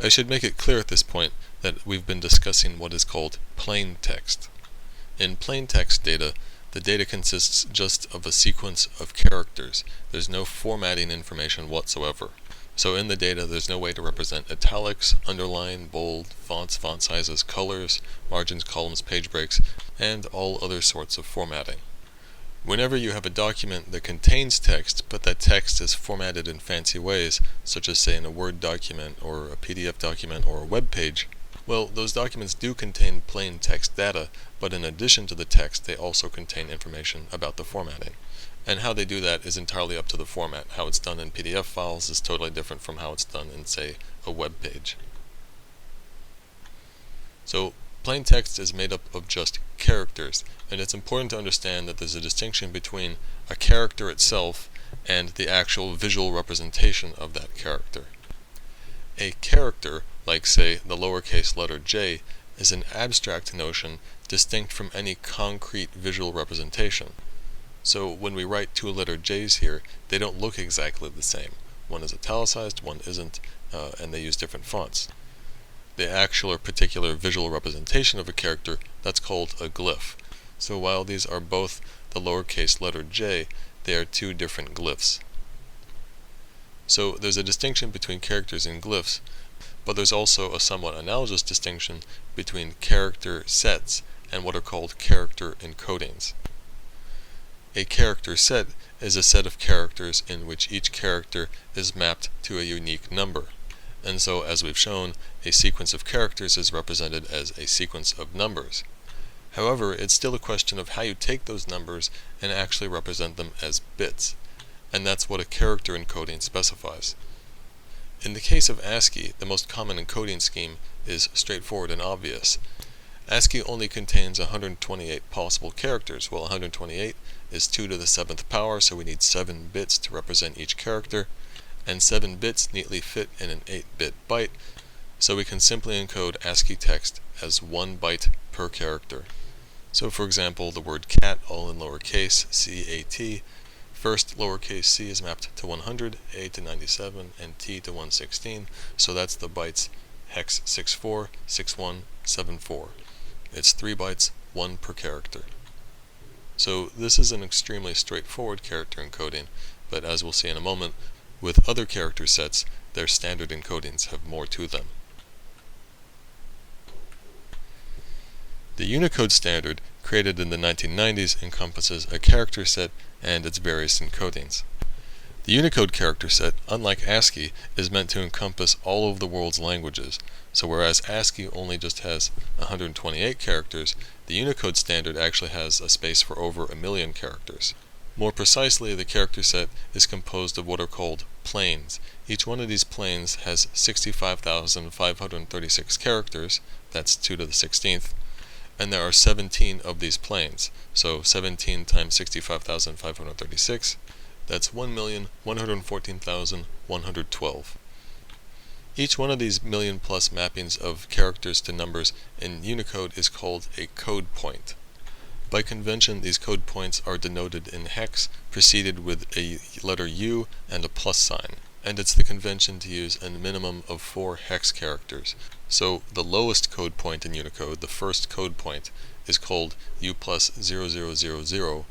I should make it clear at this point that we've been discussing what is called plain text. In plain text data, the data consists just of a sequence of characters. There's no formatting information whatsoever. So in the data, there's no way to represent italics, underline, bold, fonts, font sizes, colors, margins, columns, page breaks, and all other sorts of formatting. Whenever you have a document that contains text, but that text is formatted in fancy ways, such as say in a Word document or a PDF document or a web page, well, those documents do contain plain text data, but in addition to the text, they also contain information about the formatting. And how they do that is entirely up to the format. How it's done in PDF files is totally different from how it's done in, say, a web page. So, plain text is made up of just characters, and it's important to understand that there's a distinction between a character itself and the actual visual representation of that character. A character, like say the lowercase letter j, is an abstract notion distinct from any concrete visual representation. So when we write two letter j's here, they don't look exactly the same. One is italicized, one isn't, and they use different fonts. The actual or particular visual representation of a character, that's called a glyph. So while these are both the lowercase letter j, they are two different glyphs. So there's a distinction between characters and glyphs, but there's also a somewhat analogous distinction between character sets and what are called character encodings. A character set is a set of characters in which each character is mapped to a unique number. And so, as we've shown, a sequence of characters is represented as a sequence of numbers. However, it's still a question of how you take those numbers and actually represent them as bits. And that's what a character encoding specifies. In the case of ASCII, the most common encoding scheme is straightforward and obvious. ASCII only contains 128 possible characters. Well, 128 is 2 to the 7th power, so we need 7 bits to represent each character, and 7 bits neatly fit in an 8-bit byte, so we can simply encode ASCII text as 1 byte per character. So for example, the word cat, all in lowercase, C-A-T, first lowercase c is mapped to 100, a to 97, and t to 116, so that's the bytes hex 646174. It's 3 bytes, 1 per character. So this is an extremely straightforward character encoding, but as we'll see in a moment, with other character sets, their standard encodings have more to them. The Unicode standard, created in the 1990s, encompasses a character set and its various encodings. The Unicode character set, unlike ASCII, is meant to encompass all of the world's languages. So whereas ASCII only just has 128 characters, the Unicode standard actually has a space for over 1 million characters. More precisely, the character set is composed of what are called planes. Each one of these planes has 65,536 characters, that's 2 to the 16th, and there are 17 of these planes. So 17 times 65,536, that's 1,114,112. Each one of these million plus mappings of characters to numbers in Unicode is called a code point. By convention, these code points are denoted in hex, preceded with a letter U and a plus sign. And it's the convention to use a minimum of 4 hex characters. So the lowest code point in Unicode, the first code point, is called U plus 0000,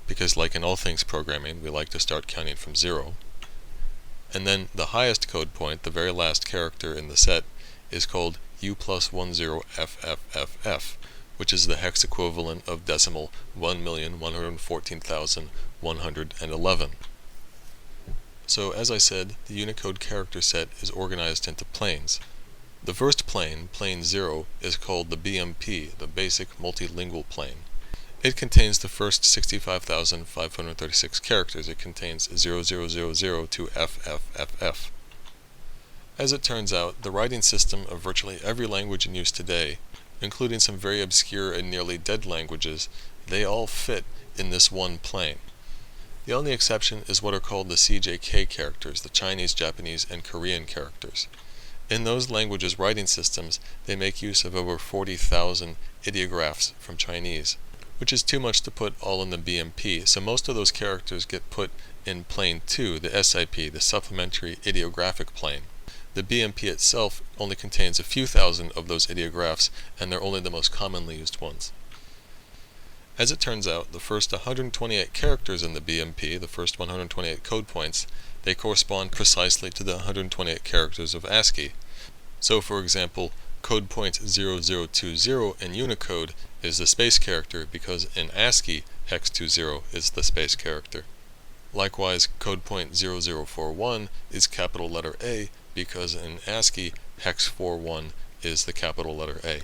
because like in all things programming, we like to start counting from 0. And then the highest code point, the very last character in the set, is called U plus 10FFFF, which is the hex equivalent of decimal 1,114,111. So as I said, the Unicode character set is organized into planes. The first plane, plane 0, is called the BMP, the basic multilingual plane. It contains the first 65,536 characters. It contains 0000 to FFFF. As it turns out, the writing system of virtually every language in use today, including some very obscure and nearly dead languages, they all fit in this one plane. The only exception is what are called the CJK characters, the Chinese, Japanese, and Korean characters. In those languages' writing systems, they make use of over 40,000 ideographs from Chinese, which is too much to put all in the BMP, so most of those characters get put in plane 2, the SIP, the supplementary ideographic plane. the BMP itself only contains a few thousand of those ideographs, and they're only the most commonly used ones. As it turns out, the first 128 characters in the BMP, the first 128 code points, they correspond precisely to the 128 characters of ASCII. So, for example, code point 0020 in Unicode is the space character because in ASCII, hex 20 is the space character. Likewise, code point 0041 is capital letter A because in ASCII, hex 41 is the capital letter A.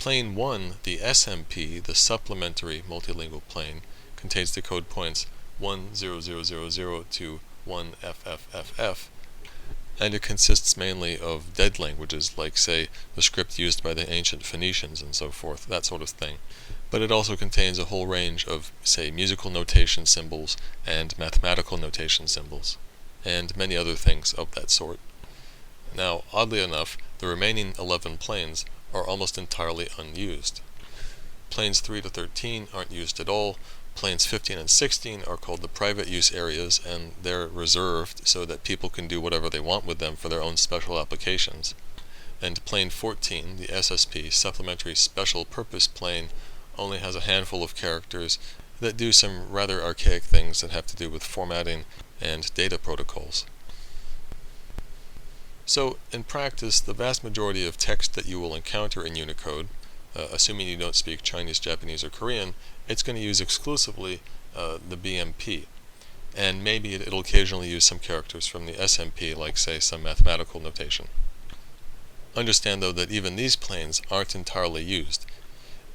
Plane 1, the SMP, the supplementary multilingual plane, contains the code points 10000 to 1FFFF, and it consists mainly of dead languages like, say, the script used by the ancient Phoenicians and so forth, that sort of thing. But it also contains a whole range of, say, musical notation symbols and mathematical notation symbols, and many other things of that sort. Now, oddly enough, the remaining 11 planes are almost entirely unused. Planes 3 to 13 aren't used at all. Planes 15 and 16 are called the private use areas, and they're reserved so that people can do whatever they want with them for their own special applications. And plane 14, the SSP, supplementary special purpose plane, only has a handful of characters that do some rather archaic things that have to do with formatting and data protocols. So, in practice, the vast majority of text that you will encounter in Unicode, assuming you don't speak Chinese, Japanese, or Korean, it's going to use exclusively the BMP. And maybe it'll occasionally use some characters from the SMP, like, say, some mathematical notation. Understand, though, that even these planes aren't entirely used.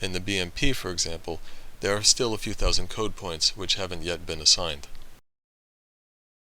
In the BMP, for example, there are still a few thousand code points which haven't yet been assigned.